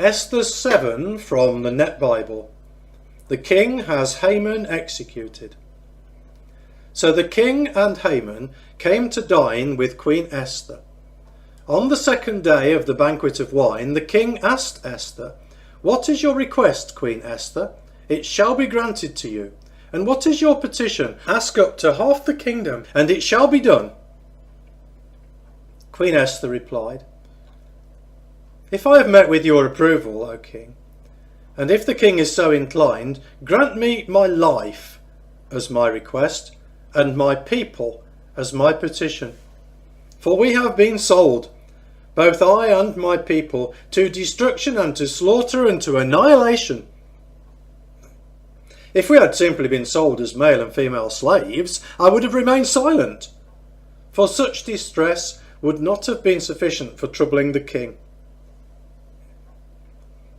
Esther 7 from the Net Bible. The king has Haman executed. So the king and Haman came to dine with Queen Esther. On the second day of the banquet of wine, the king asked Esther, "What is your request, Queen Esther? It shall be granted to you. And what is your petition? Ask up to half the kingdom, and it shall be done." Queen Esther replied, "If I have met with your approval, O king, and if the king is so inclined, grant me my life as my request, and my people as my petition. For we have been sold, both I and my people, to destruction and to slaughter and to annihilation. If we had simply been sold as male and female slaves, I would have remained silent, for such distress would not have been sufficient for troubling the king."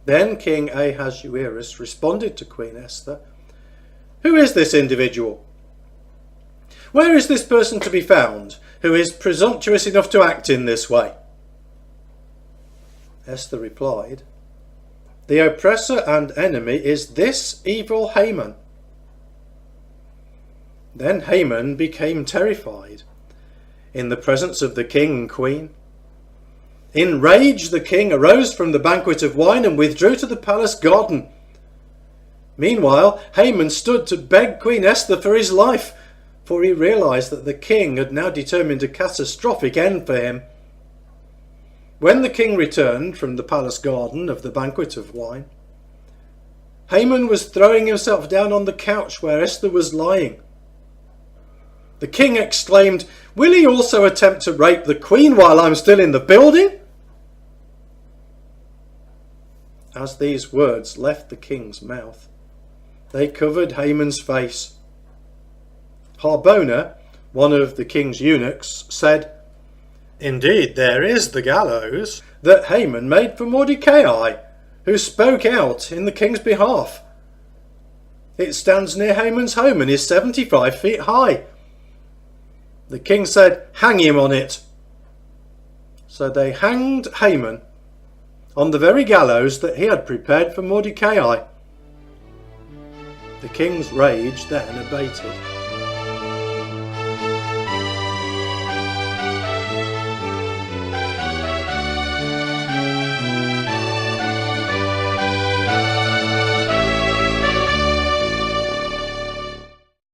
Then King Ahasuerus responded to Queen Esther, "Who is this individual? Where is this person to be found who is presumptuous enough to act in this way?" Esther replied, "The oppressor and enemy is this evil Haman." Then Haman became terrified in the presence of the king and queen. In rage, the king arose from the banquet of wine and withdrew to the palace garden. Meanwhile, Haman stood to beg Queen Esther for his life, for he realized that the king had now determined a catastrophic end for him. When the king returned from the palace garden of the banquet of wine, Haman was throwing himself down on the couch where Esther was lying. The king exclaimed, "Will he also attempt to rape the queen while I'm still in the building?" As these words left the king's mouth, they covered Haman's face. Harbona, one of the king's eunuchs, said, "Indeed, there is the gallows that Haman made for Mordecai, who spoke out in the king's behalf. It stands near Haman's home and is 75 feet high." The king said, "Hang him on it." So they hanged Haman on the very gallows that he had prepared for Mordecai. The king's rage then abated.